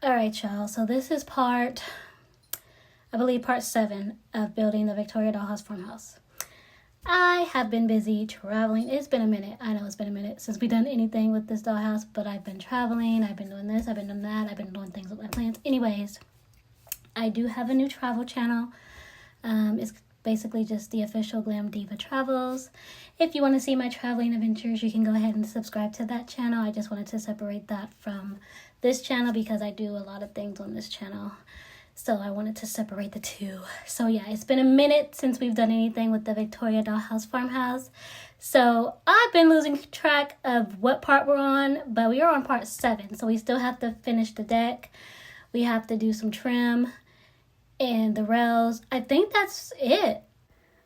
All right, y'all. So this is part 7 of building the Victoria Dollhouse farmhouse. I have been busy traveling. It's been a minute. I know it's been a minute since we've done anything with this dollhouse, but I've been traveling. I've been doing this. I've been doing that. I've been doing things with my plants. Anyways, I do have a new travel channel. It's basically just the official Glam Diva Travels. If you want to see my traveling adventures, you can go ahead and subscribe to that channel. I just wanted to separate that from this channel because I do a lot of things on this channel. So I wanted to separate the two. So yeah, it's been a minute since we've done anything with the Victoria Dollhouse farmhouse. So I've been losing track of what part we're on, but we are on part 7. So we still have to finish the deck. We have to do some trim and the rails. I think that's it.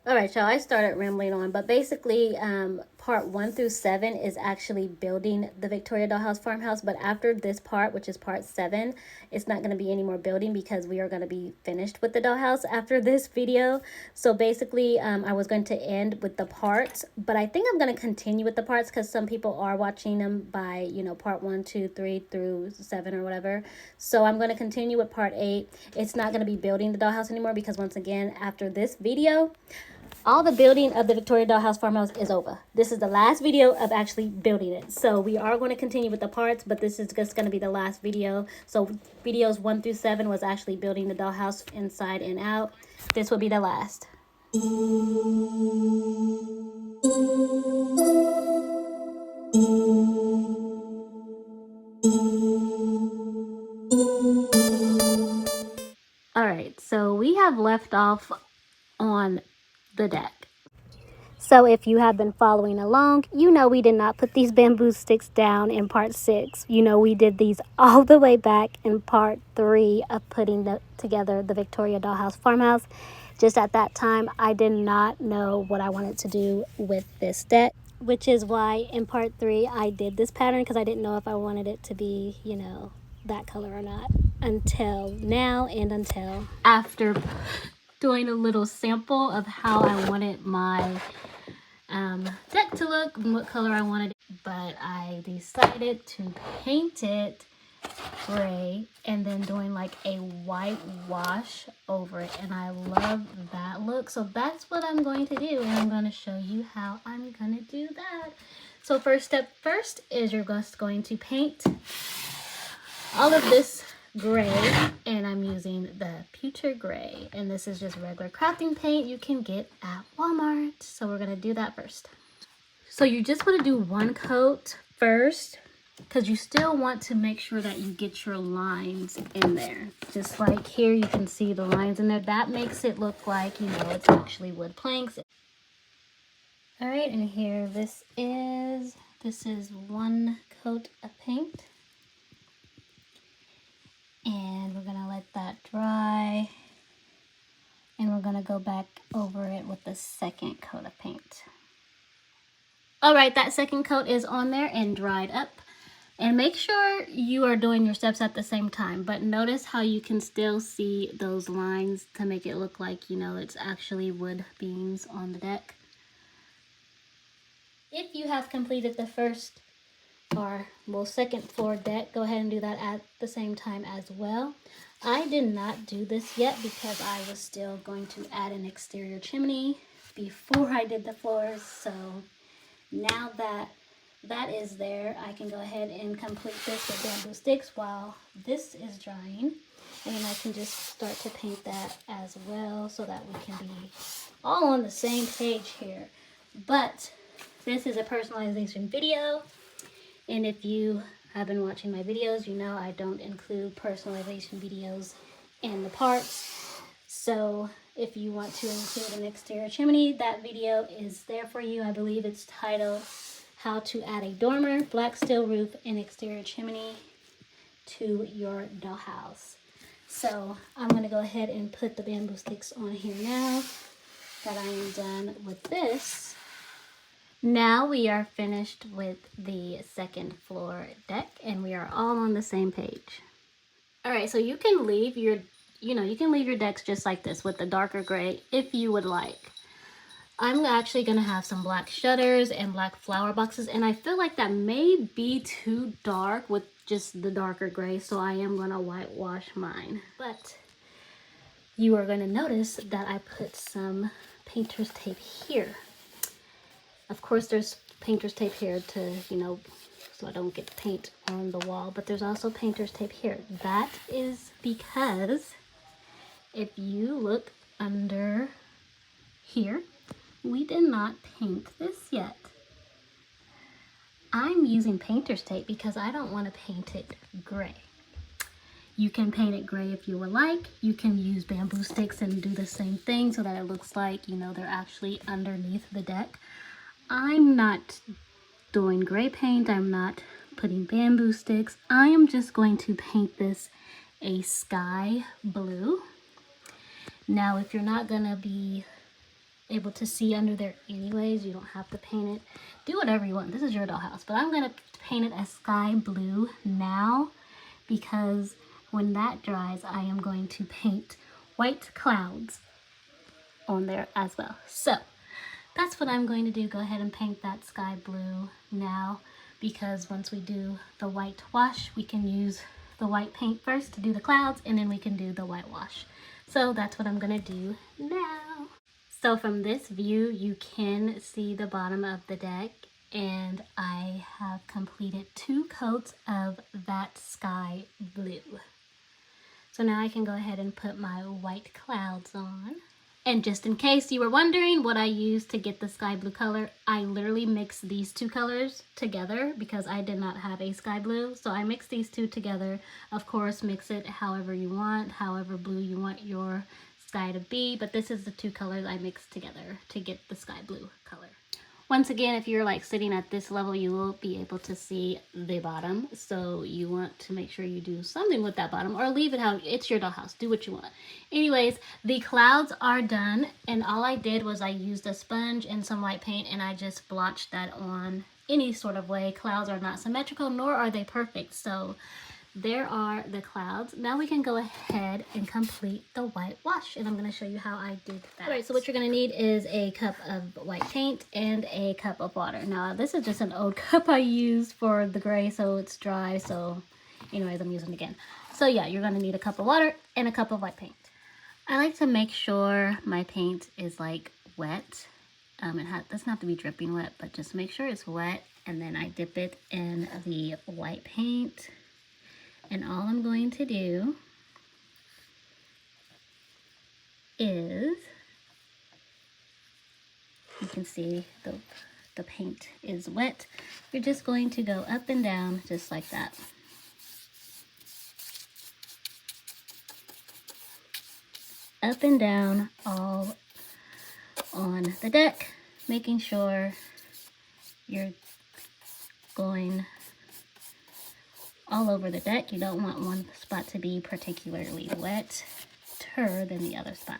All right, y'all, I started rambling on, but basically part 1 through 7 is actually building the Victoria Dollhouse farmhouse. But after this part, which is part 7, it's not going to be any more building because we are going to be finished with the dollhouse after this video. So basically, I was going to end with the parts, but I think I'm going to continue with the parts because some people are watching them by, you know, part 1, 2, 3 through 7 or whatever. So I'm going to continue with part 8. It's not going to be building the dollhouse anymore because once again, after this video, all the building of the Victoria Dollhouse farmhouse is over. This is the last video of actually building it. So we are going to continue with the parts, but this is just going to be the last video. So videos 1 through 7 was actually building the dollhouse inside and out. This will be the last. All right, so we have left off on the deck. So if you have been following along, you know we did not put these bamboo sticks down in part 6. You know we did these all the way back in part 3 of putting together the Victoria Dollhouse farmhouse. Just at that time, I did not know what I wanted to do with this deck, which is why in part 3 I did this pattern because I didn't know if I wanted it to be, you know, that color or not until now and until after doing a little sample of how I wanted my deck to look and what color I wanted, but I decided to paint it gray and then doing like a white wash over it, and I love that look. So that's what I'm going to do, and I'm going to show you how I'm going to do that. So first is you're just going to paint all of this gray, and I'm using the pewter gray, and this is just regular crafting paint you can get at Walmart. So we're going to do that first. So you just want to do one coat first because you still want to make sure that you get your lines in there. Just like here, you can see the lines in there. That makes it look like, you know, it's actually wood planks. All right, and here this is one coat of paint. And we're gonna let that dry, and we're gonna go back over it with the second coat of paint. All right, that second coat is on there and dried up. And make sure you are doing your steps at the same time, but notice how you can still see those lines to make it look like, you know, it's actually wood beams on the deck. If you have completed the first second floor deck, go ahead and do that at the same time as well. I did not do this yet because I was still going to add an exterior chimney before I did the floors. So now that that is there, I can go ahead and complete this with bamboo sticks while this is drying, and then I can just start to paint that as well so that we can be all on the same page here. But this is a personalization video, and if you have been watching my videos, you know I don't include personalization videos in the parts. So if you want to include an exterior chimney, that video is there for you. I believe it's titled How to Add a Dormer, Black Steel Roof, and Exterior Chimney to Your Dollhouse. So I'm going to go ahead and put the bamboo sticks on here now that I am done with this. Now we are finished with the second floor deck, and we are all on the same page. All right, so you can leave your, you can leave your decks just like this with the darker gray if you would like. I'm actually going to have some black shutters and black flower boxes, and I feel like that may be too dark with just the darker gray, so I am going to whitewash mine. But you are going to notice that I put some painter's tape here. Of course, there's painter's tape here to, you know, so I don't get paint on the wall, but there's also painter's tape here. That is because if you look under here, we did not paint this yet. I'm using painter's tape because I don't want to paint it gray. You can paint it gray if you would like. You can use bamboo sticks and do the same thing so that it looks like, you know, they're actually underneath the deck. I'm not doing gray paint. I'm not putting bamboo sticks. I am just going to paint this a sky blue. Now, if you're not gonna be able to see under there anyways, you don't have to paint it. Do whatever you want. This is your dollhouse, but I'm gonna paint it a sky blue now because when that dries, I am going to paint white clouds on there as well. So that's what I'm going to do. Go ahead and paint that sky blue now, because once we do the white wash, we can use the white paint first to do the clouds, and then we can do the white wash. So that's what I'm gonna do now. So from this view, you can see the bottom of the deck, and I have completed 2 coats of that sky blue. So now I can go ahead and put my white clouds on. And just in case you were wondering what I used to get the sky blue color, I literally mixed these 2 colors together because I did not have a sky blue. So I mixed these 2 together. Of course, mix it however you want, however blue you want your sky to be. But this is the 2 colors I mixed together to get the sky blue color. Once again, if you're like sitting at this level, you will be able to see the bottom. So you want to make sure you do something with that bottom, or leave it how it's your dollhouse. Do what you want. Anyways, the clouds are done, and all I did was I used a sponge and some white paint, and I just blotched that on any sort of way. Clouds are not symmetrical, nor are they perfect. So there are the clouds. Now we can go ahead and complete the white wash, and I'm going to show you how I did that. Alright, so what you're going to need is a cup of white paint and a cup of water. Now this is just an old cup I used for the gray, so it's dry, so anyways, I'm using it again. So yeah, you're going to need a cup of water and a cup of white paint. I like to make sure my paint is like wet. It doesn't have to be dripping wet, but just make sure it's wet, and then I dip it in the white paint. And all I'm going to do is, you can see the paint is wet. You're just going to go up and down just like that. Up and down all on the deck, making sure you're going all over the deck. You don't want one spot to be particularly wetter than the other spot.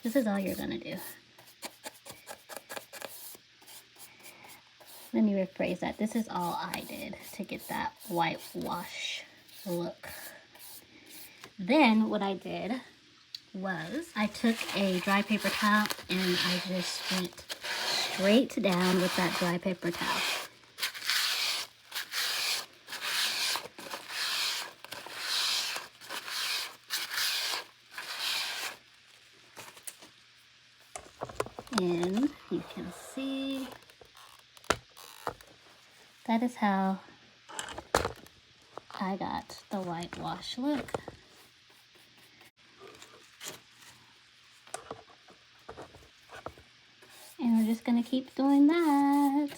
This is all you're gonna do. Let me rephrase that. This is all I did to get that whitewash look. Then what I did was I took a dry paper towel and I just went straight down with that dry paper towel. And you can see that is how I got the whitewash look. And we're just gonna keep doing that.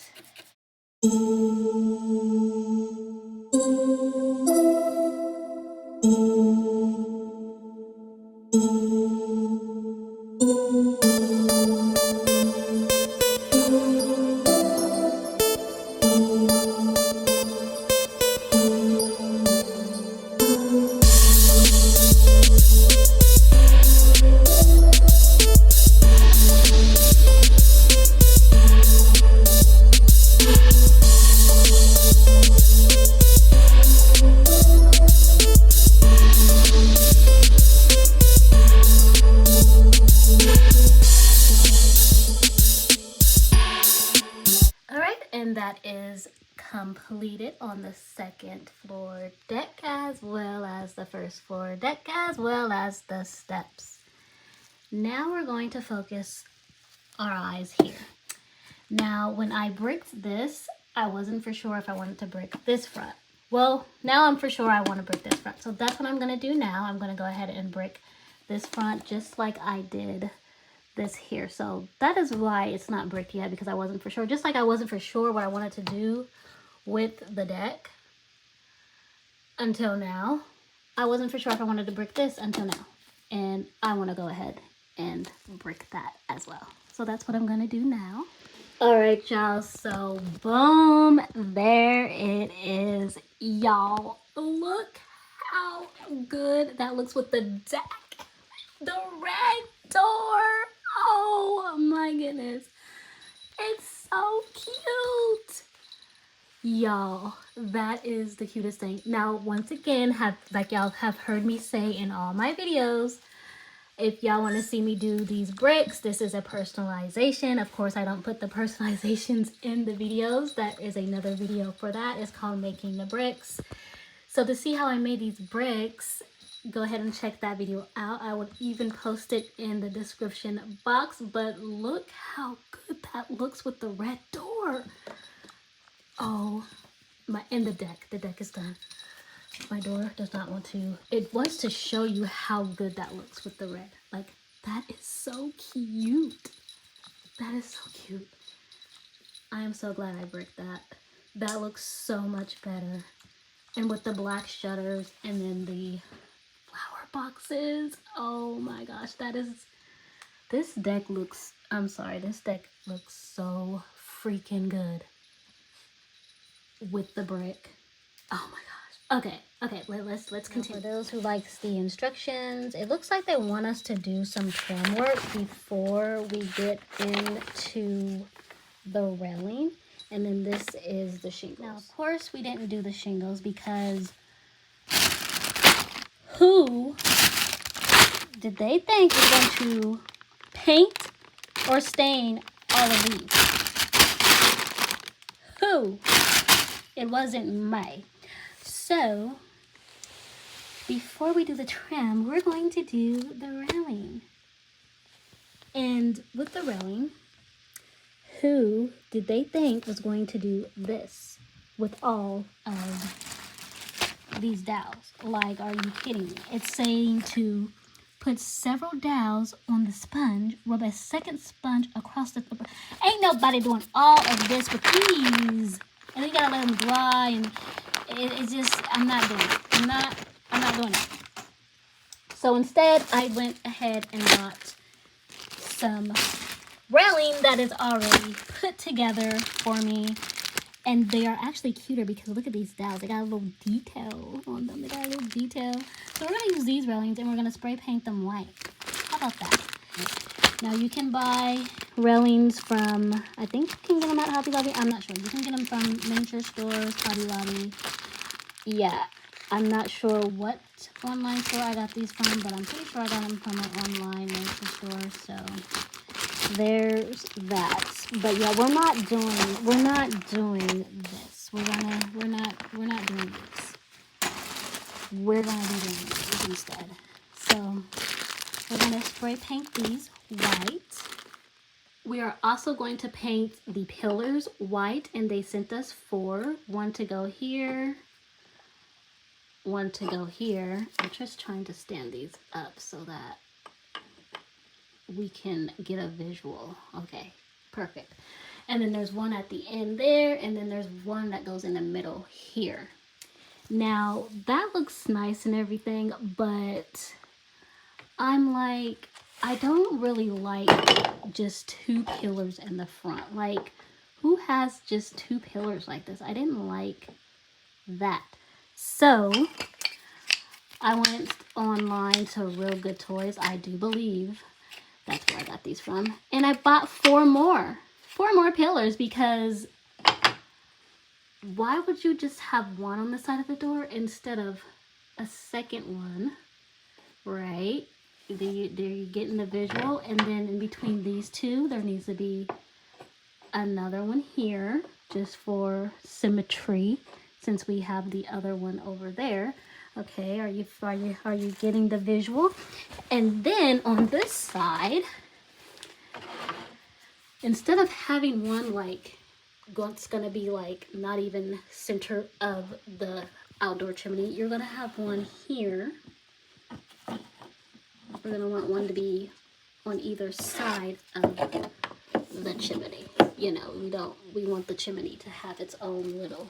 that is completed on the second floor deck, as well as the first floor deck, as well as the steps. Now we're going to focus our eyes here. Now, when I bricked this, I wasn't for sure if I wanted to brick this front. Well, now I'm for sure I want to brick this front. So that's what I'm going to do now. I'm going to go ahead and brick this front just like I did this here. So that is why it's not bricked yet, because I wasn't for sure. Just like I wasn't for sure what I wanted to do with the deck until now. I wasn't for sure if I wanted to brick this until now. And I want to go ahead and brick that as well. So that's what I'm going to do now. All right, y'all. So boom, there it is, y'all. Look how good that looks with the deck. The red door. Oh my goodness. It's so cute. Y'all, that is the cutest thing. Now, once again, like y'all have heard me say in all my videos, if y'all want to see me do these bricks, this is a personalization. Of course, I don't put the personalizations in the videos. That is another video for that. It's called Making the Bricks. So to see how I made these bricks, go ahead and check that video out. I will even post it in the description box. But look how good that looks with the red door. Oh, and the deck is done. My door does not want to. It wants to show you how good that looks with the red. Like, that is so cute. That is so cute. I am so glad I bricked that. That looks so much better. And with the black shutters and then the flower boxes. Oh my gosh, this deck looks, this deck looks so freaking good with the brick. Oh my gosh. Okay, let's continue. Now, for those who likes the instructions, it looks like they want us to do some trim work before we get into the railing. And then this is the shingles. Now, of course, we didn't do the shingles because who did they think was going to paint or stain all of these? Who? It wasn't me. So, before we do the trim, we're going to do the railing. And with the railing, who did they think was going to do this with all of these dowels? Like, are you kidding me? It's saying to put several dowels on the sponge, rub a second sponge across the... Ain't nobody doing all of this with these. And then you gotta let them dry, and it's just, I'm not doing it. I'm not doing it. So instead, I went ahead and got some railing that is already put together for me. And they are actually cuter because look at these dowels. They got a little detail on them. So we're going to use these railings and we're going to spray paint them white. How about that? Now you can buy railings from, I think you can get them at Hobby Lobby. I'm not sure. You can get them from miniature stores, Hobby Lobby. Yeah, I'm not sure what online store I got these from, but I'm pretty sure I got them from an online miniature store. So there's that. But yeah, we're not doing this. We're not doing this. We're gonna be doing this instead. So we're gonna spray paint these white. We are also going to paint the pillars white, and they sent us 4. One to go here, one to go here. I'm just trying to stand these up so that we can get a visual. Okay, perfect. And then there's one at the end there, and then there's one that goes in the middle here. Now, that looks nice and everything, but I'm like, I don't really like just 2 pillars in the front. Like, who has just 2 pillars like this? I didn't like that. So, I went online to Real Good Toys, I do believe. That's where I got these from. And I bought 4 more. 4 more pillars, because why would you just have one on the side of the door instead of a second one, right? There you get in the visual, and then in between these 2, there needs to be another one here, just for symmetry, since we have the other one over there. Okay, are you getting the visual? And then on this side, instead of having one like it's gonna be like not even center of the outdoor chimney, you're gonna have one here. We're gonna want one to be on either side of the chimney. You know, we want the chimney to have its own little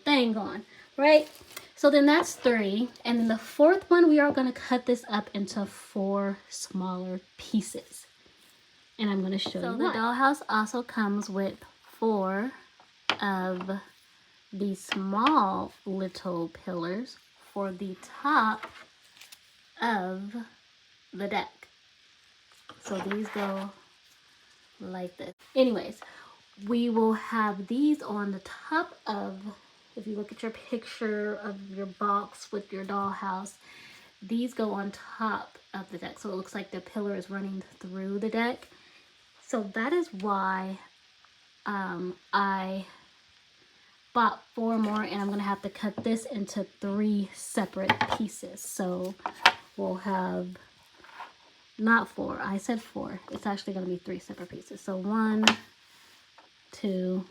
thing on, right? So then that's 3. And then the 4th one, we are gonna cut this up into 4 smaller pieces. And I'm gonna show you why. So the dollhouse also comes with 4 of these small little pillars for the top of the deck. So these go like this. Anyways, we will have these on the top of, if you look at your picture of your box with your dollhouse, these go on top of the deck. So it looks like the pillar is running through the deck. So that is why I bought 4 more, and I'm gonna have to cut this into 3 separate pieces. So we'll have, not 4, I said 4. It's actually gonna be 3 separate pieces. So 1, 2,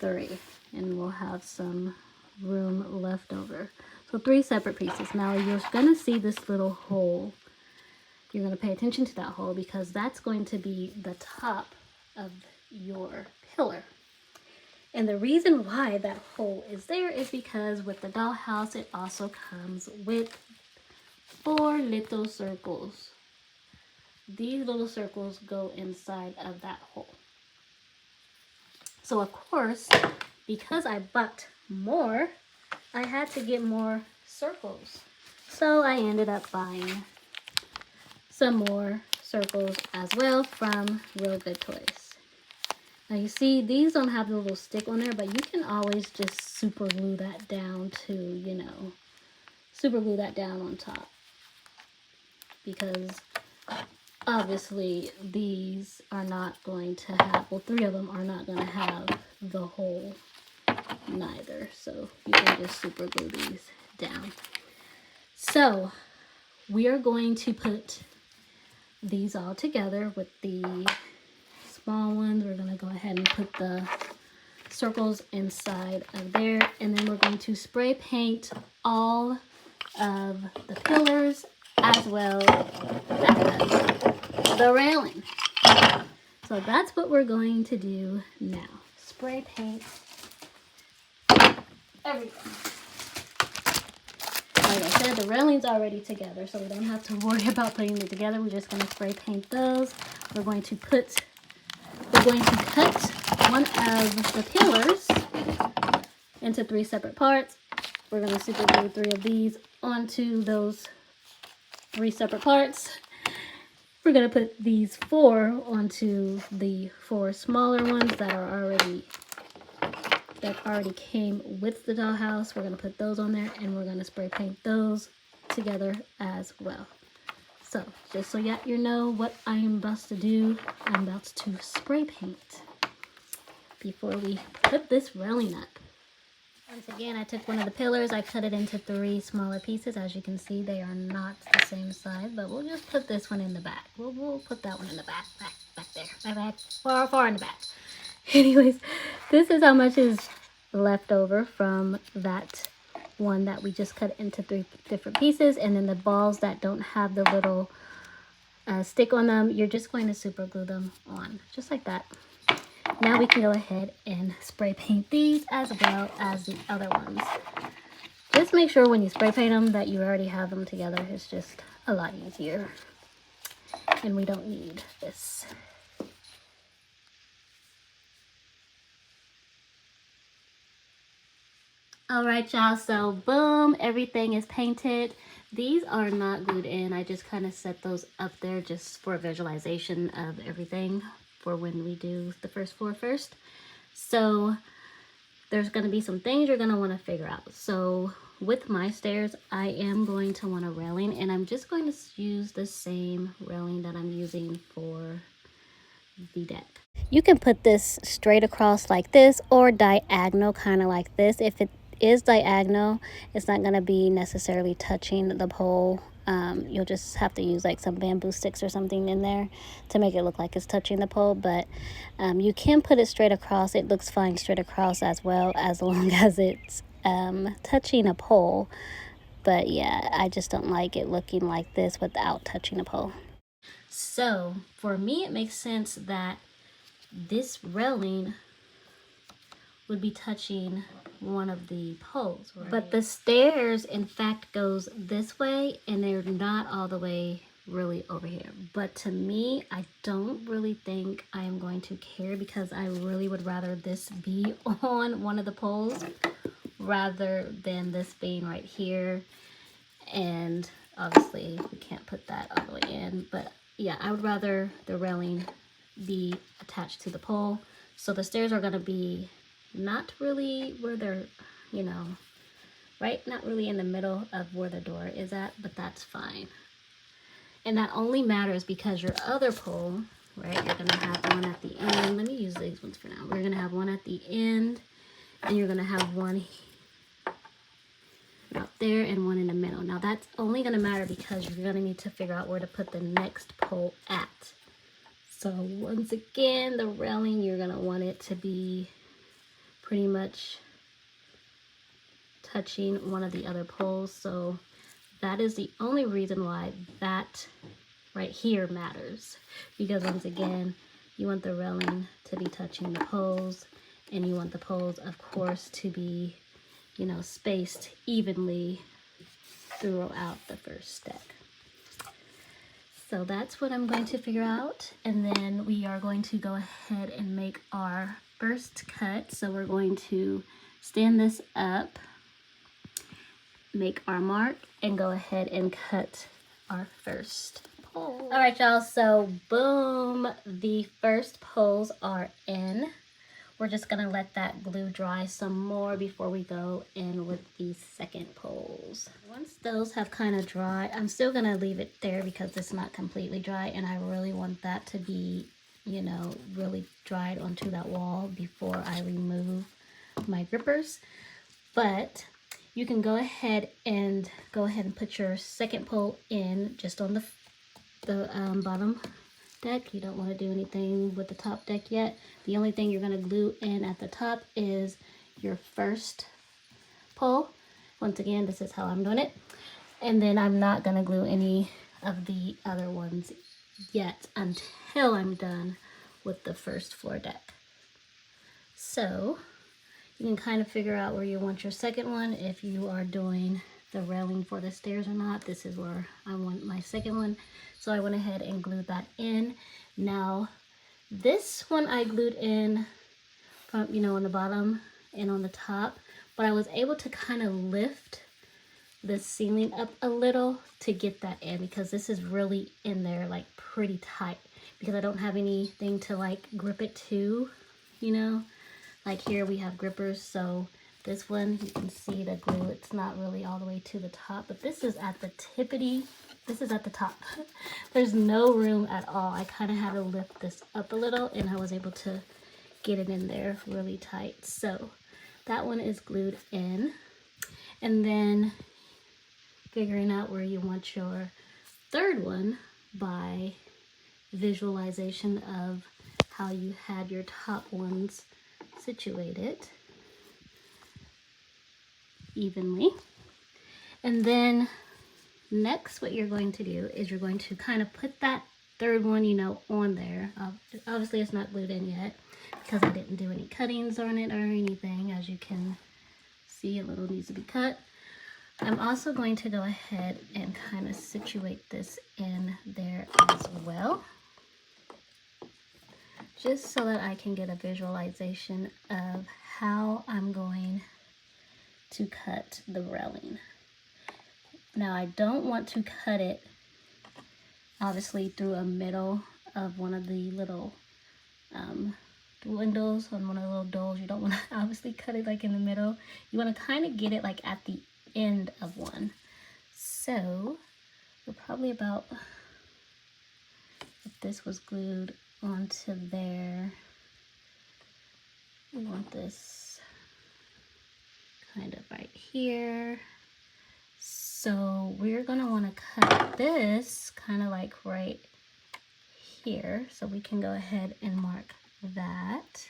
3, and we'll have some room left over. So 3 separate pieces. Now you're gonna see this little hole. You're gonna pay attention to that hole because that's going to be the top of your pillar. And the reason why that hole is there is because with the dollhouse, it also comes with 4 little circles. These little circles go inside of that hole. So of course, because I bought more, I had to get more circles. So I ended up buying some more circles as well from Real Good Toys. Now you see, these don't have the little stick on there, but you can always just super glue that down to, you know, super glue that down on top. Because obviously these are not going to have, well, 3 of them are not going to have the hole neither. So you can just super glue these down. So we are going to put these all together with the small ones. We're going to go ahead and put the circles inside of there, and then we're going to spray paint all of the pillars as well as the railing. So that's what we're going to do now. Spray paint everything. Like I said, the railing's already together, so we don't have to worry about putting it together. We're just going to spray paint those. We're going to cut one of the pillars into 3 separate parts. We're going to super glue 3 of these onto those 3 separate parts. We're going to put these 4 onto the 4 smaller ones that already came with the dollhouse. We're going to put those on there, and we're going to spray paint those together as well. So just so you know what I'm about to do, I'm about to spray paint before we put this railing up. Once again, I took one of the pillars, I cut it into 3 smaller pieces. As you can see, they are not the same size, but we'll just put this one in the back. We'll put that one in the back there, back, far in the back. Anyways, this is how much is left over from that one that we just cut into 3 different pieces. And then the balls that don't have the little stick on them, you're just going to super glue them on, just like that. Now we can go ahead and spray paint these as well as the other ones. Just make sure when you spray paint them that you already have them together. It's just a lot easier. And we don't need this. Alright y'all, so boom, everything is painted. These are not glued in. I just kind of set those up there just for visualization of everything for when we do the first floor first. So there's going to be some things you're going to want to figure out. So with my stairs, I am going to want a railing, and I'm just going to use the same railing that I'm using for the deck. You can put this straight across like this or diagonal, kind of like this. If it is diagonal, it's not going to be necessarily touching the pole. You'll just have to use like some bamboo sticks or something in there to make it look like it's touching the pole. But you can put it straight across. It looks fine straight across as well, as long as it's touching a pole. But yeah, I just don't like it looking like this without touching a pole. So for me, it makes sense that this railing would be touching one of the poles, right? But the stairs in fact goes this way, and they're not all the way really over here. But to me, I don't really think I am going to care, because I really would rather this be on one of the poles rather than this being right here. And obviously we can't put that all the way in, but yeah, I would rather the railing be attached to the pole. So the stairs are going to be not really where they're, you know, right, not really in the middle of where the door is at, but that's fine. And that only matters because your other pole, right, you're going to have one at the end. Let me use these ones for now. We're going to have one at the end, and you're going to have one out there and one in the middle. Now that's only going to matter because you're going to need to figure out where to put the next pole at. So once again, the railing, you're going to want it to be pretty much touching one of the other poles. So that is the only reason why that right here matters, because once again, you want the railing to be touching the poles, and you want the poles, of course, to be, you know, spaced evenly throughout the first deck. So that's what I'm going to figure out, and then we are going to go ahead and make our first cut. So we're going to stand this up, make our mark, and go ahead and cut our first pole. All right, y'all, so boom, the first poles are in. We're just gonna let that glue dry some more before we go in with the second poles. Once those have kind of dried, I'm still gonna leave it there because it's not completely dry, and I really want that to be, you know, really dried onto that wall before I remove my grippers. But you can go ahead and put your second pole in just on the bottom deck. You don't want to do anything with the top deck yet. The only thing you're going to glue in at the top is your first pole. Once again, this is how I'm doing it. And then I'm not going to glue any of the other ones yet until I'm done with the first floor deck. So you can kind of figure out where you want your second one. If you are doing the railing for the stairs or not, this is where I want my second one. So I went ahead and glued that in. Now this one I glued in from, you know, on the bottom and on the top, but I was able to kind of lift the ceiling up a little to get that in, because this is really in there like pretty tight, because I don't have anything to like grip it to, you know, like here we have grippers. So this one, you can see the glue, it's not really all the way to the top, but this is at the tippity, this is at the top. There's no room at all. I kind of had to lift this up a little, and I was able to get it in there really tight. So that one is glued in. And then figuring out where you want your third one by visualization of how you had your top ones situated evenly. And then next, what you're going to do is you're going to kind of put that third one, you know, on there. Obviously it's not glued in yet because I didn't do any cuttings on it or anything. As you can see, a little needs to be cut. I'm also going to go ahead and kind of situate this in there as well, just so that I can get a visualization of how I'm going to cut the railing. Now I don't want to cut it obviously through a middle of one of the little windows on one of the little doors. You don't want to obviously cut it like in the middle. You want to kind of get it like at the end of one. So we're probably about, if this was glued onto there. We want this kind of right here. So we're gonna want to cut this kind of like right here. So we can go ahead and mark that.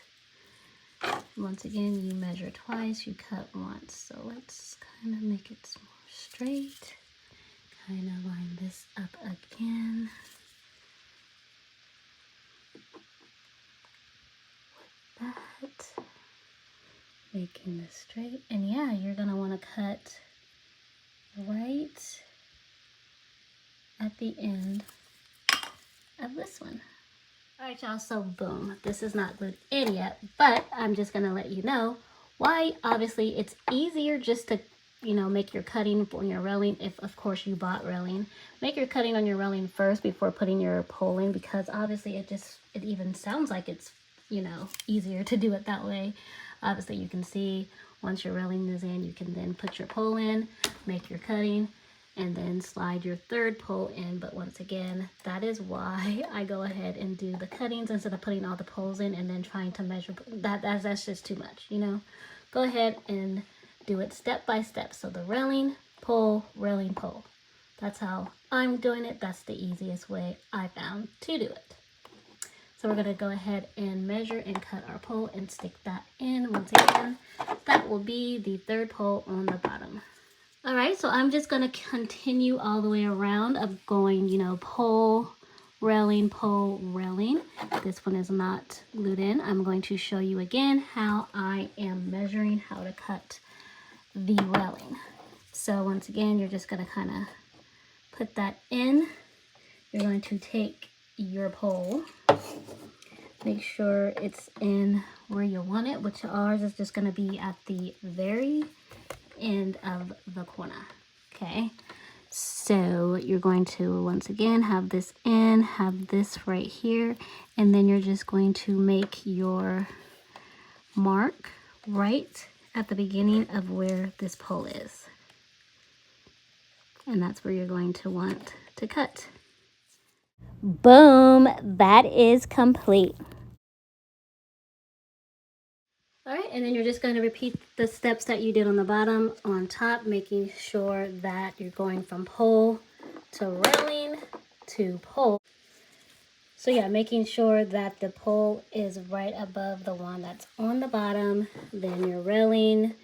Once again, you measure twice, you cut once. So let's kind of make it more straight. Kind of line this up again. With that. Making this straight. And yeah, you're going to want to cut right at the end of this one. Alright y'all, so boom, this is not glued in yet, but I'm just going to let you know why. Obviously it's easier just to, you know, make your cutting on your railing. If of course you bought railing, make your cutting on your railing first before putting your pole in, because obviously it even sounds like it's, you know, easier to do it that way. Obviously you can see once your railing is in, you can then put your pole in, make your cutting, and then slide your third pole in. But once again, that is why I go ahead and do the cuttings instead of putting all the poles in and then trying to measure. That's just too much, you know. Go ahead and do it step by step. So the railing, pole, railing, pole. That's how I'm doing it. That's the easiest way I found to do it. So we're going to go ahead and measure and cut our pole and stick that in. Once again, that will be the third pole on the bottom. All right, so I'm just going to continue all the way around of going, you know, pole, railing, pole, railing. This one is not glued in. I'm going to show you again how I am measuring how to cut the railing. So once again, you're just going to kind of put that in. You're going to take your pole, make sure it's in where you want it, which ours is just going to be at the very end of the corner. Okay, so you're going to once again have this in, have this right here, and then you're just going to make your mark right at the beginning of where this pole is, and that's where you're going to want to cut. Boom, that is complete. All right, and then you're just going to repeat the steps that you did on the bottom on top, making sure that you're going from pole to railing to pole. So yeah, making sure that the pole is right above the one that's on the bottom, then your railing,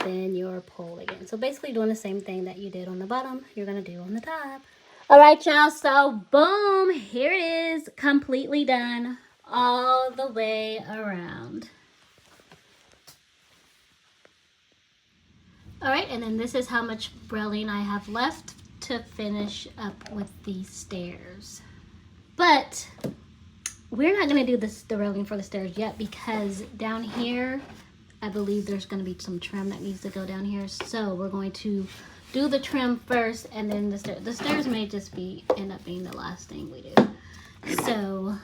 then your pole again. So basically doing the same thing that you did on the bottom, you're going to do on the top. All right, y'all, so boom, here it is, completely done all the way around. All right, and then this is how much railing I have left to finish up with the stairs. But we're not going to do the railing for the stairs yet, because down here, I believe there's going to be some trim that needs to go down here. So we're going to do the trim first, and then the stairs. The stairs may just end up being the last thing we do. So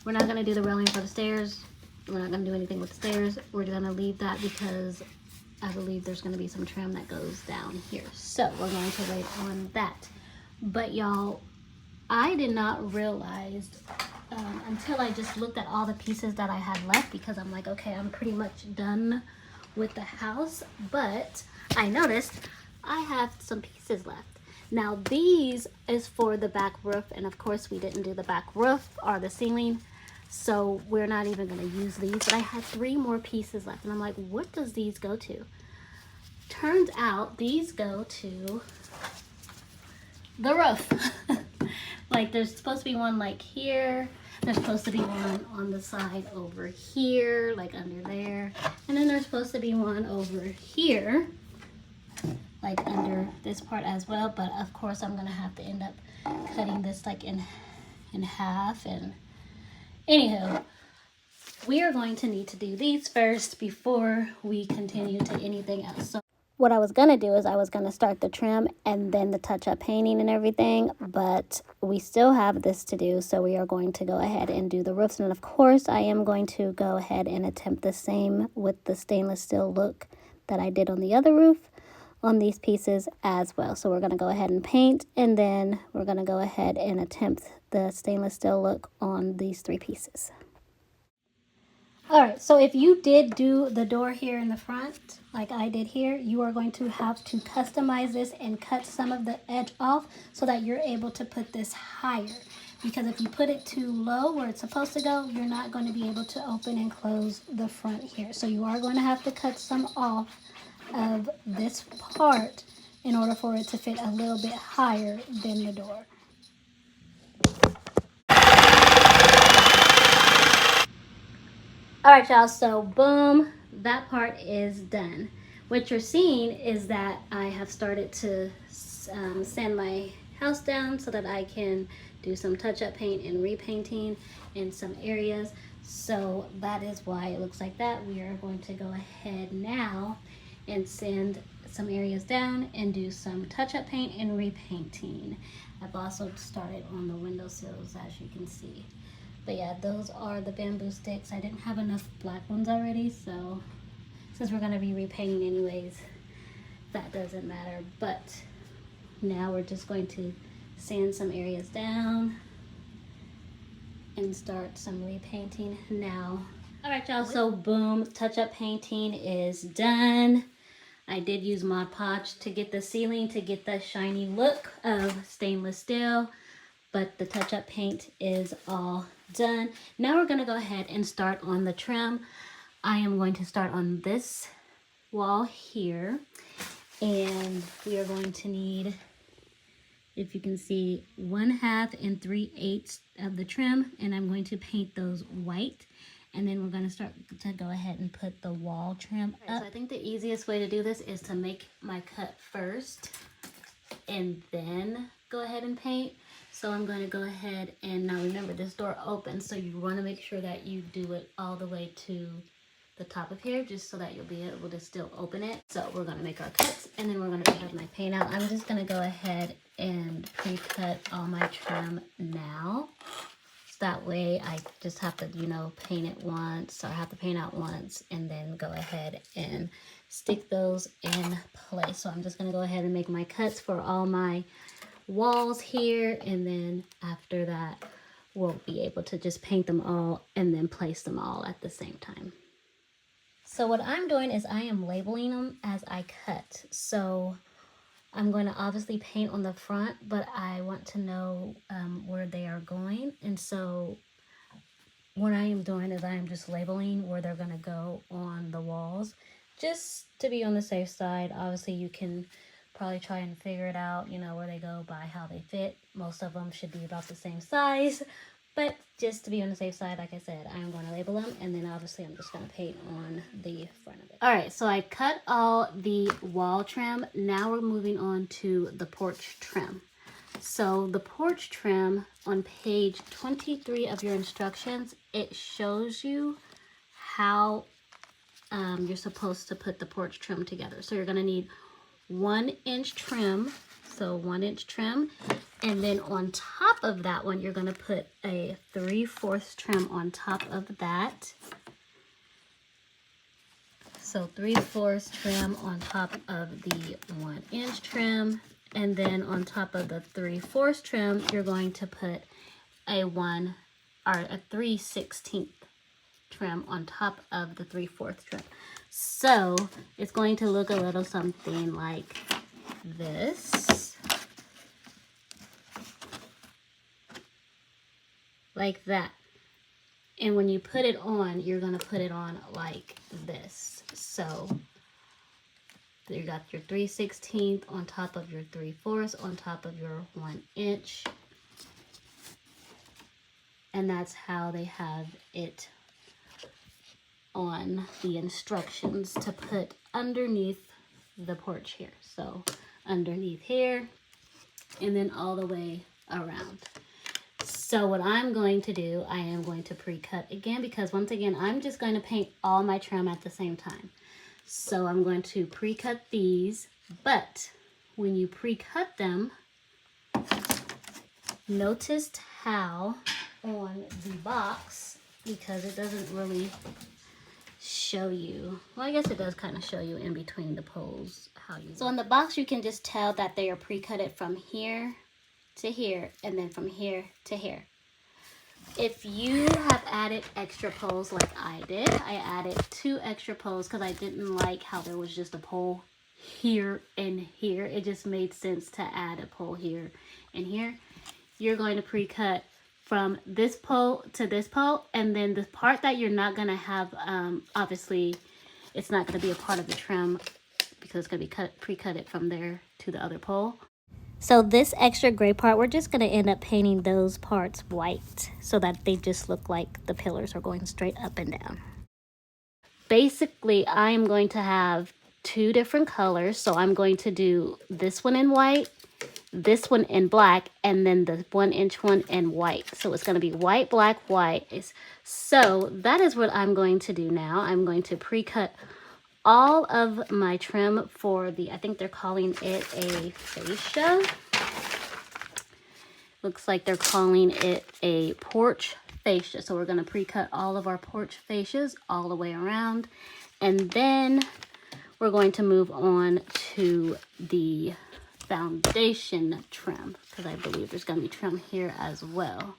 we're not going to do the railing for the stairs. We're not going to do anything with the stairs. We're going to leave that because I believe there's going to be some trim that goes down here. So we're going to wait on that. But y'all, I did not realize until I just looked at all the pieces that I had left, because I'm like, okay, I'm pretty much done with the house. But I noticed I have some pieces left. Now these is for the back roof, and of course we didn't do the back roof or the ceiling, so we're not even going to use these. But I had 3 more pieces left, and I'm like, what does these go to? Turns out these go to the roof. Like there's supposed to be one like here, there's supposed to be one on the side over here, like under there, and then there's supposed to be one over here, like under this part as well. But of course I'm gonna have to end up cutting this like in half. And anywho, we are going to need to do these first before we continue to anything else. So what I was going to do is I was going to start the trim and then the touch-up painting and everything, but we still have this to do, so we are going to go ahead and do the roofs. And of course, I am going to go ahead and attempt the same with the stainless steel look that I did on the other roof on these pieces as well. So we're going to go ahead and paint, and then we're going to go ahead and attempt the stainless steel look on these 3 pieces. Alright, so if you did do the door here in the front, like I did here, you are going to have to customize this and cut some of the edge off so that you're able to put this higher. Because if you put it too low where it's supposed to go, you're not going to be able to open and close the front here. So you are going to have to cut some off of this part in order for it to fit a little bit higher than the door. Alright y'all, so boom, that part is done. What you're seeing is that I have started to sand my house down so that I can do some touch-up paint and repainting in some areas. So that is why it looks like that. We are going to go ahead now and sand some areas down and do some touch-up paint and repainting. I've also started on the windowsills, as you can see. But yeah, those are the bamboo sticks. I didn't have enough black ones already, so since we're gonna be repainting anyways, that doesn't matter. But now we're just going to sand some areas down and start some repainting now. All right, y'all, so boom, touch-up painting is done. I did use Mod Podge to get the ceiling, to get the shiny look of stainless steel, but the touch-up paint is all done. Now we're gonna go ahead and start on the trim. I am going to start on this wall here, and we are going to need, if you can see, 1/2 and 3/8 of the trim, and I'm going to paint those white. And then we're going to start to go ahead and put the wall trim up. So I think the easiest way to do this is to make my cut first and then go ahead and paint. So I'm going to go ahead and, now remember, this door opens, so you want to make sure that you do it all the way to the top of here, just so that you'll be able to still open it. So we're going to make our cuts, and then we're going to have my paint out. I'm just going to go ahead and pre-cut all my trim now. That way I just have to, you know, paint it once, or have to paint out once, and then go ahead and stick those in place. So I'm just going to go ahead and make my cuts for all my walls here, and then after that we'll be able to just paint them all and then place them all at the same time. So what I'm doing is I am labeling them as I cut. So I'm going to obviously paint on the front, but I want to know where they are going. And so what I am doing is I am just labeling where they're going to go on the walls, just to be on the safe side. Obviously, you can probably try and figure it out, you know, where they go by how they fit. Most of them should be about the same size. But just to be on the safe side, like I said, I'm going to label them, and then obviously I'm just going to paint on the front of it. All right, so I cut all the wall trim. Now we're moving on to the porch trim. So the porch trim, on page 23 of your instructions, it shows you how you're supposed to put the porch trim together. So you're going to need 1-inch trim. So 1-inch trim, and then on top of that one, you're going to put a 3/4 trim on top of that. So 3/4 trim on top of the 1-inch trim, and then on top of the 3/4 trim, you're going to put a 3/16 trim on top of the 3/4 trim. So it's going to look a little something like this. Like that. And when you put it on, you're going to put it on like this. So you got your 3/16 on top of your 3/4 on top of your 1-inch. And that's how they have it on the instructions to put underneath the porch here. So underneath here, and then all the way around. So what I'm going to do, I am going to pre-cut again, because once again, I'm just going to paint all my trim at the same time. So I'm going to pre-cut these, but when you pre-cut them, noticed how on the box, because it doesn't really show you, well, I guess it does kind of show you in between the poles how you. So in the box you can just tell that they are pre-cutted from here to here and then from here to here. If you have added extra poles like I did, I added 2 extra poles because I didn't like how there was just a pole here and here. It just made sense to add a pole here and here. You're going to pre-cut from this pole to this pole, and then the part that you're not going to have, obviously it's not going to be a part of the trim because it's going to be pre-cutted from there to the other pole. So this extra gray part, we're just going to end up painting those parts white so that they just look like the pillars are going straight up and down. Basically, I'm going to have 2 different colors. So I'm going to do this one in white, this one in black, and then the 1-inch one in white. So it's going to be white, black, white. So that is what I'm going to do now. I'm going to pre-cut all of my trim for the, I think they're calling it a fascia. Looks like they're calling it a porch fascia. So we're going to pre-cut all of our porch fascias all the way around. And then we're going to move on to the foundation trim, because I believe there's going to be trim here as well.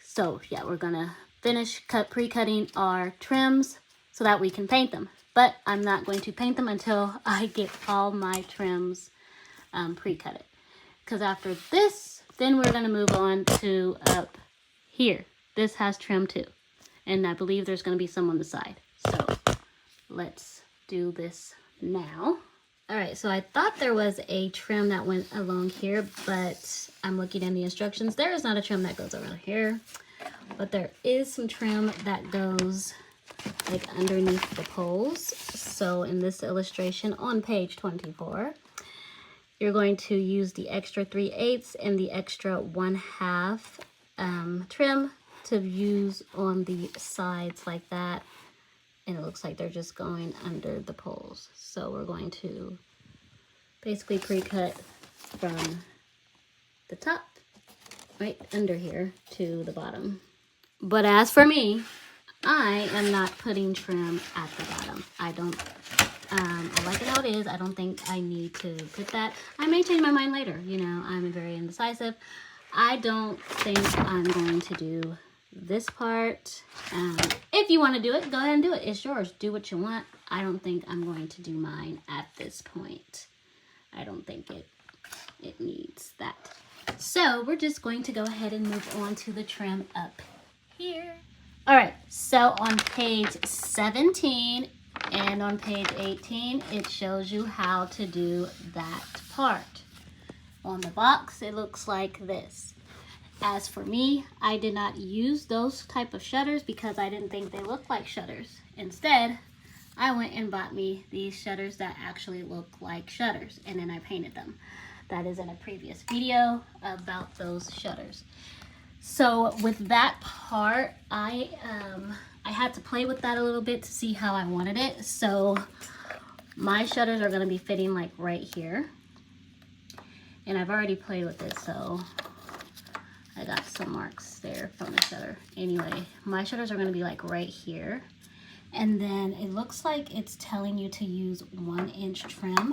So yeah, we're going to finish pre-cutting our trims so that we can paint them. But I'm not going to paint them until I get all my trims pre-cutted. Because after this, then we're going to move on to up here. This has trim too. And I believe there's going to be some on the side. So let's do this now. All right, so I thought there was a trim that went along here, but I'm looking in the instructions. There is not a trim that goes around here, but there is some trim that goes like underneath the poles. So in this illustration on page 24, you're going to use the extra 3/8 and the extra 1/2 trim to use on the sides like that. And it looks like they're just going under the poles. So we're going to basically pre-cut from the top right under here to the bottom. But as for me, I am not putting trim at the bottom. I don't, I like it how it is. I don't think I need to put that. I may change my mind later. You know, I'm very indecisive. I don't think I'm going to do this part. If you want to do it, go ahead and do it. It's yours. Do what you want. I don't think I'm going to do mine at this point. I don't think it needs that. So we're just going to go ahead and move on to the trim up here. All right, so on page 17 and on page 18, it shows you how to do that part. On the box, it looks like this. As for me, I did not use those type of shutters because I didn't think they looked like shutters. Instead, I went and bought me these shutters that actually look like shutters, and then I painted them. That is in a previous video about those shutters. So with that part, I had to play with that a little bit to see how I wanted it. So my shutters are going to be fitting like right here. And I've already played with it, so I got some marks there from the shutter. Anyway, my shutters are going to be like right here. And then it looks like it's telling you to use 1-inch trim.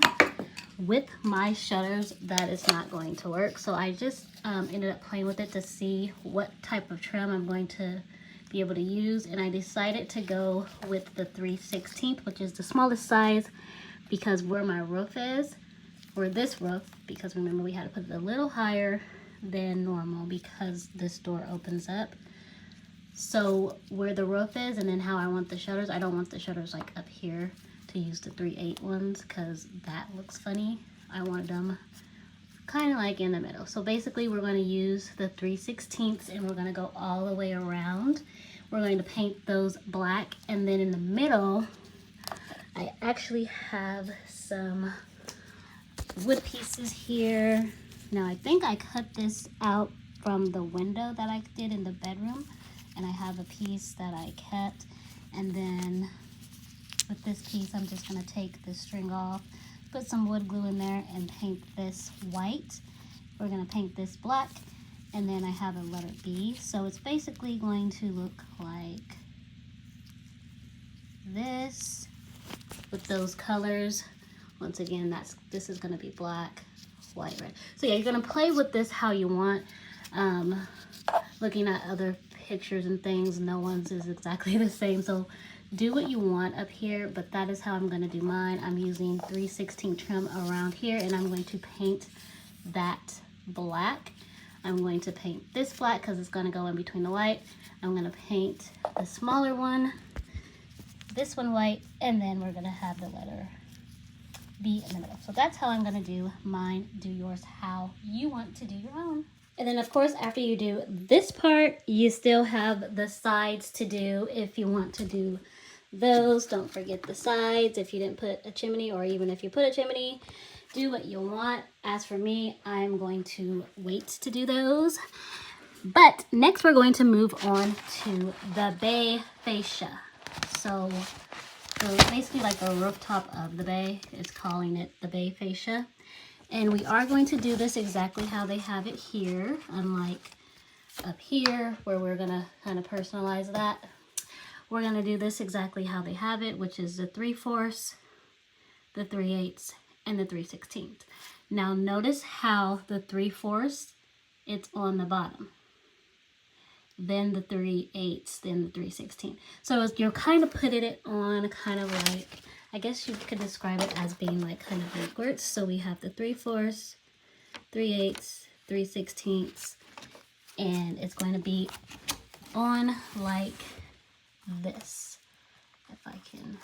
With my shutters, that is not going to work. So I just ended up playing with it to see what type of trim I'm going to be able to use. And I decided to go with the 3/16, which is the smallest size, because where my roof is, or this roof, because remember we had to put it a little higher than normal because this door opens up. So where the roof is and then how I want the shutters, I don't want the shutters like up here to use the 3/8 ones because that looks funny. I wanted them kind of like in the middle. So basically we're going to use the 3/16 and we're going to go all the way around. We're going to paint those black, and then in the middle I actually have some wood pieces here. Now I think I cut this out from the window that I did in the bedroom, and I have a piece that I kept, and then with this piece I'm just going to take this string off, put some wood glue in there, and paint this white. We're going to paint this black, and then I have a letter B, so it's basically going to look like this with those colors. Once again, this is gonna be black, white, red. So yeah, you're gonna play with this how you want. Looking at other pictures and things, no one's is exactly the same. So do what you want up here, but that is how I'm gonna do mine. I'm using 3/16 trim around here, and I'm going to paint that black. I'm going to paint this black because it's gonna go in between the white. I'm gonna paint the smaller one, this one white, and then we're gonna have the letter B in the middle. So that's how I'm gonna do mine. Do yours how you want to do your own. And then of course, after you do this part, you still have the sides to do. If you want to do those, don't forget the sides. If you didn't put a chimney, or even if you put a chimney, do what you want. As for me, I'm going to wait to do those. But next we're going to move on to the bay fascia. So basically like the rooftop of the bay, is calling it the bay fascia. And we are going to do this exactly how they have it here, unlike up here where we're gonna kind of personalize that. We're gonna do this exactly how they have it, which is the 3/4, the 3/8, and the 3/16. Now notice how the 3/4, it's on the bottom. Then the 3/8, then the 3/16. So you're kind of putting it on kind of like, I guess you could describe it as being like kind of backwards. So we have the 3/4, 3/8, 3/16, and it's going to be on like this. If I can,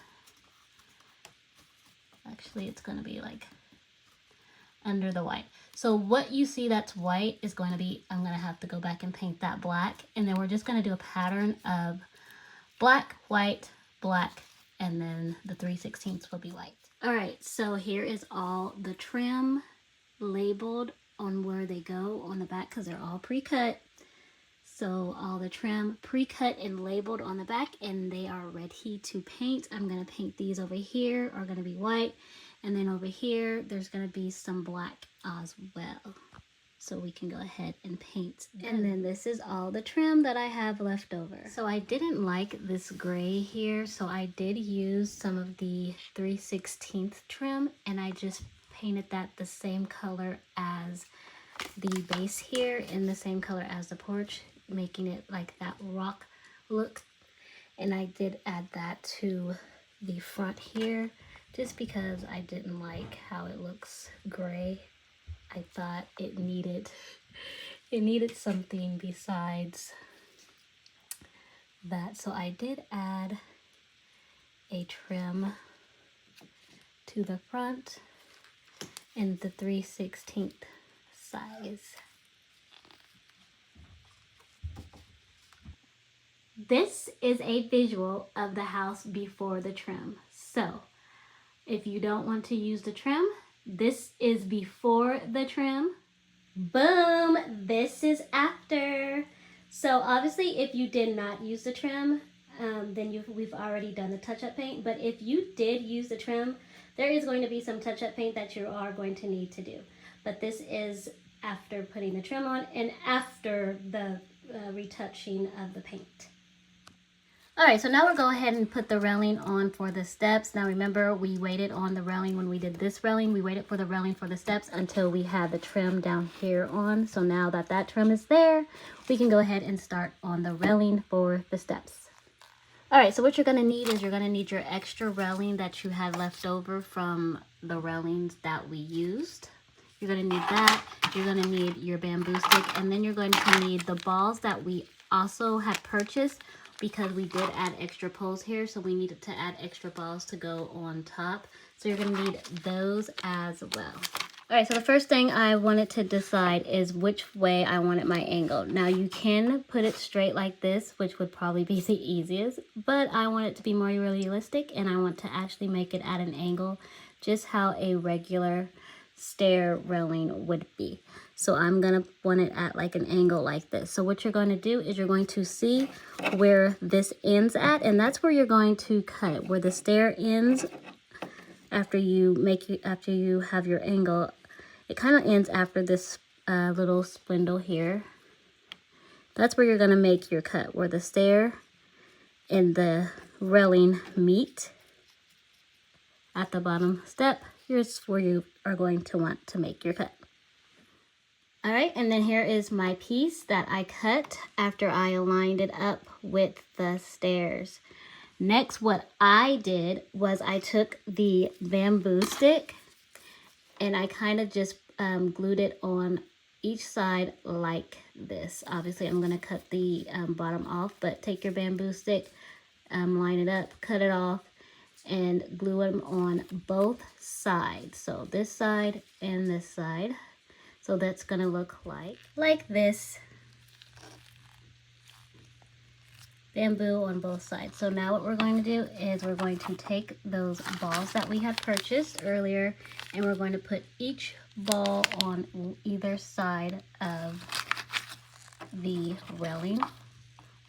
actually it's going to be like under the white. So what you see that's white is going to be, I'm going to have to go back and paint that black, and then we're just going to do a pattern of black, white, black, and then the 3/16 will be white. All right, so here is all the trim labeled on where they go on the back, because they're all pre-cut. So all the trim pre-cut and labeled on the back, and they are ready to paint. I'm going to paint these over here are going to be white, and then over here there's going to be some black as well. So we can go ahead and paint. And then this is all the trim that I have left over. So I didn't like this gray here, so I did use some of the 3/16 trim, and I just painted that the same color as the base here and the same color as the porch, making it like that rock look. And I did add that to the front here just because I didn't like how it looks gray. I thought it needed something besides that. So I did add a trim to the front in the 3/16 size. This is a visual of the house before the trim. So if you don't want to use the trim, this is before the trim. Boom, this is after. So obviously if you did not use the trim, then we've already done the touch-up paint. But if you did use the trim, there is going to be some touch-up paint that you are going to need to do. But this is after putting the trim on and after the retouching of the paint. All right, so now we'll go ahead and put the railing on for the steps. Now remember, we waited on the railing when we did this railing. We waited for the railing for the steps until we had the trim down here on. So now that that trim is there, we can go ahead and start on the railing for the steps. All right, so what you're gonna need is you're gonna need your extra railing that you had left over from the railings that we used. You're gonna need that. You're gonna need your bamboo stick, and then you're going to need the balls that we also had purchased, because we did add extra poles here, so we needed to add extra balls to go on top. So you're gonna need those as well. All right, so the first thing I wanted to decide is which way I wanted my angle. Now you can put it straight like this, which would probably be the easiest, but I want it to be more realistic, and I want to actually make it at an angle, just how a regular stair railing would be. So I'm gonna want it at like an angle like this. So what you're going to do is you're going to see where this ends at, and that's where you're going to cut it. Where the stair ends, after you have your angle, it kind of ends after this little spindle here. That's where you're gonna make your cut, where the stair and the railing meet at the bottom step, here's where you are going to want to make your cut. All right, and then here is my piece that I cut after I aligned it up with the stairs. Next, what I did was I took the bamboo stick and I kind of just glued it on each side like this. Obviously, I'm going to cut the bottom off, but take your bamboo stick, line it up, cut it off, and glue them on both sides. So this side and this side. So that's going to look like this. Bamboo on both sides. So now what we're going to do is we're going to take those balls that we had purchased earlier and we're going to put each ball on either side of the railing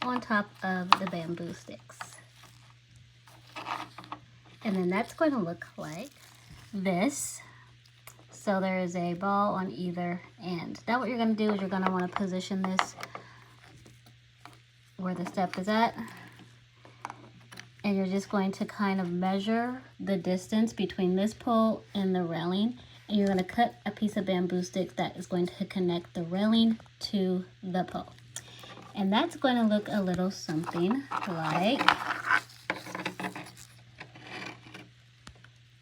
on top of the bamboo sticks. And then that's going to look like this. So there is a ball on either end. Now what you're going to do is you're going to want to position this where the step is at, and you're just going to kind of measure the distance between this pole and the railing, and you're going to cut a piece of bamboo stick that is going to connect the railing to the pole. And that's going to look a little something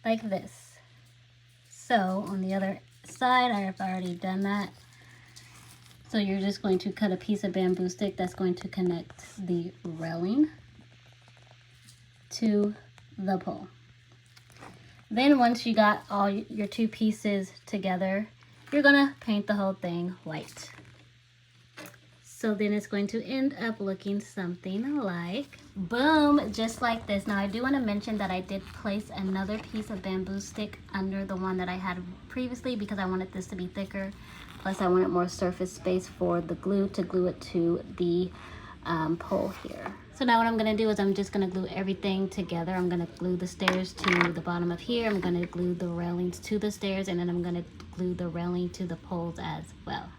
like this. So on the other side, I have already done that. So you're just going to cut a piece of bamboo stick that's going to connect the railing to the pole. Then once you got all your two pieces together, you're gonna paint the whole thing white. So then it's going to end up looking something like, boom, just like this. Now I do want to mention that I did place another piece of bamboo stick under the one that I had previously because I wanted this to be thicker. Plus I wanted more surface space for the glue to glue it to the pole here. So now what I'm going to do is I'm just going to glue everything together. I'm going to glue the stairs to the bottom of here. I'm going to glue the railings to the stairs, and then I'm going to glue the railing to the poles as well.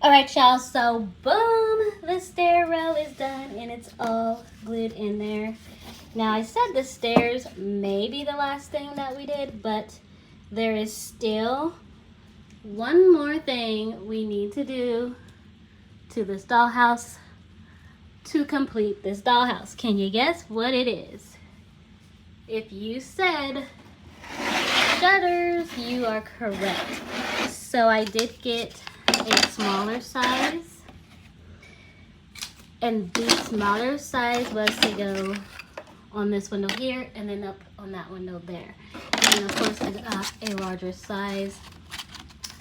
All right, y'all, so boom, the stair rail is done and it's all glued in there. Now I said the stairs may be the last thing that we did, but there is still one more thing we need to do to this dollhouse to complete this dollhouse. Can you guess what it is? If you said shutters, you are correct. So I did get a smaller size, and the smaller size was to go on this window here and then up on that window there. And then of course I got a larger size.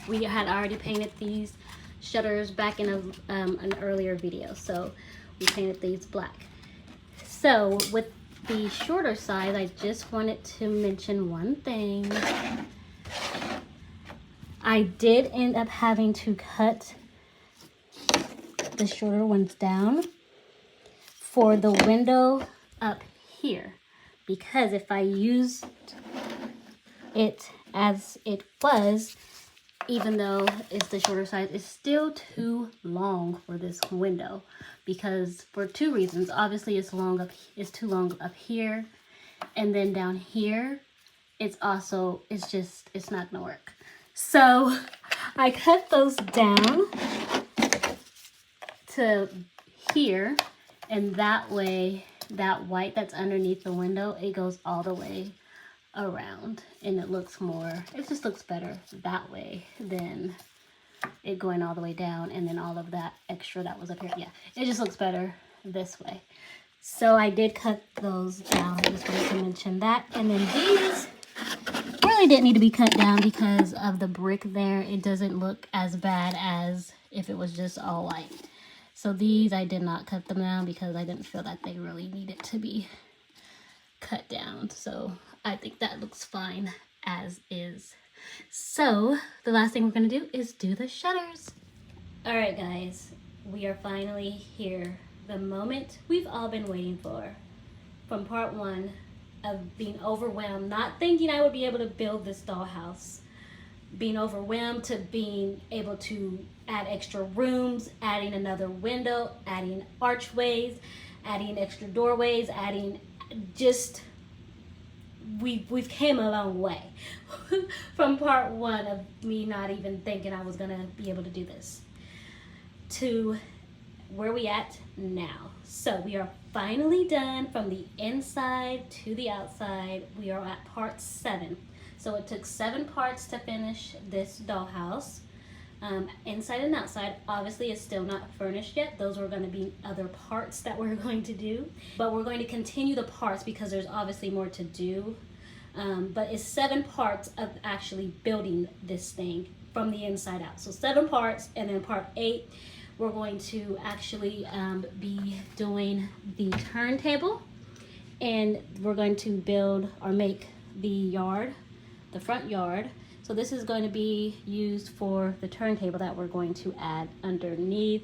We had already painted these shutters back in an earlier video, so we painted these black. So with the shorter size, I just wanted to mention one thing. I did end up having to cut the shorter ones down for the window up here, because if I used it as it was, even though it's the shorter size, it's still too long for this window, because for two reasons. Obviously it's too long up here, and then down here it's not gonna work. So I cut those down to here, and that way that white that's underneath the window, it goes all the way around, and it just looks better that way than it going all the way down and then all of that extra that was up here. Yeah, it just looks better this way. So I did cut those down. I just wanted to mention that. And then these really didn't need to be cut down because of the brick there. It doesn't look as bad as if it was just all white. So these, I did not cut them down because I didn't feel that they really needed to be cut down. So I think that looks fine as is. So the last thing we're going to do is do the shutters. All right, guys, we are finally here. The moment we've all been waiting for, from part one of being overwhelmed, not thinking I would be able to build this dollhouse, being overwhelmed, to being able to add extra rooms, adding another window, adding archways, adding extra doorways, adding just we've came a long way from part one of me not even thinking I was gonna be able to do this to where we at now. So we are finally done from the inside to the outside. We are at part 7. So it took 7 parts to finish this dollhouse. Inside and outside. Obviously it's still not furnished yet. Those were going to be other parts that we're going to do, but we're going to continue the parts because there's obviously more to do. But it's 7 parts of actually building this thing from the inside out. So 7 parts, and then part 8 we're going to actually be doing the turntable, and we're going to build or make the yard, the front yard. So this is going to be used for the turntable that we're going to add underneath.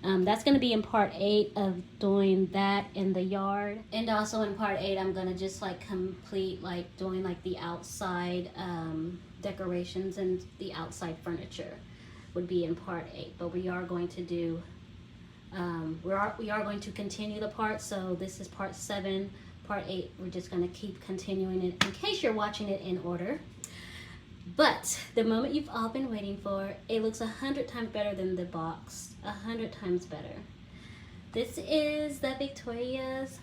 That's going to be in part 8 of doing that in the yard. And also in part 8, I'm going to just like complete like doing like the outside decorations and the outside furniture would be in part 8. But we are going to do, we are going to continue the parts. So this is part 7. Part 8, we're just going to keep continuing it in case you're watching it in order. But the moment you've all been waiting for, it looks 100 times better than the box. 100 times better. This is the Victoria's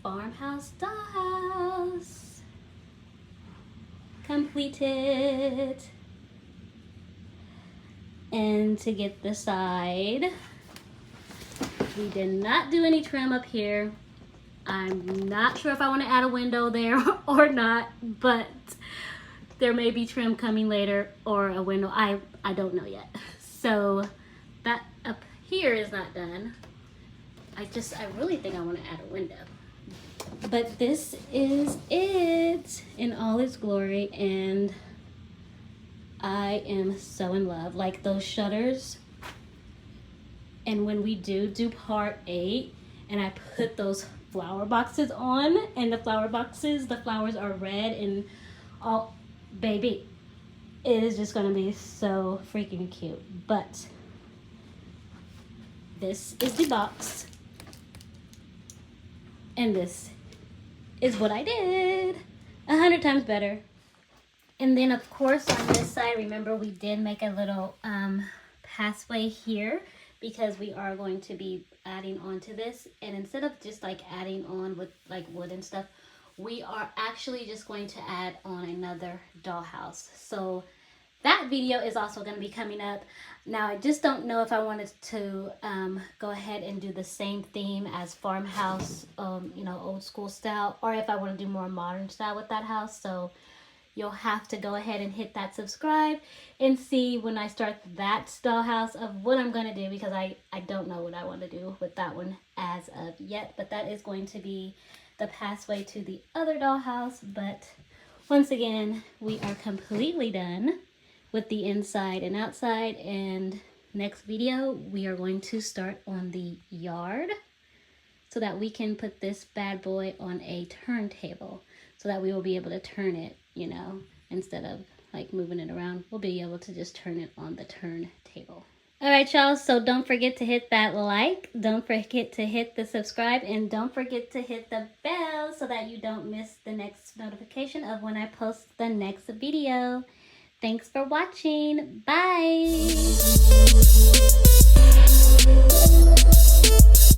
Farmhouse Dollhouse. Completed. And to get the side, we did not do any trim up here. I'm not sure if I want to add a window there or not, but there may be trim coming later or a window. I don't know yet. So that up here is not done. I really think I want to add a window. But this is it in all its glory, and I am so in love. Like those shutters, and when we do part 8 and I put those flower boxes on, and the flowers are red and all, baby, it is just gonna be so freaking cute. But this is the box, and this is what I did. 100 times better. And then of course on this side, remember we did make a little pathway here because we are going to be adding on to this. And instead of just like adding on with like wood and stuff, we are actually just going to add on another dollhouse. So that video is also going to be coming up. Now I just don't know if I wanted to go ahead and do the same theme as farmhouse, you know, old school style, or if I want to do more modern style with that house. So you'll have to go ahead and hit that subscribe and see when I start that dollhouse of what I'm going to do, because I don't know what I want to do with that one as of yet. But that is going to be the pathway to the other dollhouse. But once again, we are completely done with the inside and outside, and next video we are going to start on the yard so that we can put this bad boy on a turntable so that we will be able to turn it, you know, instead of like moving it around. We'll be able to just turn it on the turntable. All right, y'all, so don't forget to hit that like, don't forget to hit the subscribe, and don't forget to hit the bell so that you don't miss the next notification of when I post the next video. Thanks for watching. Bye.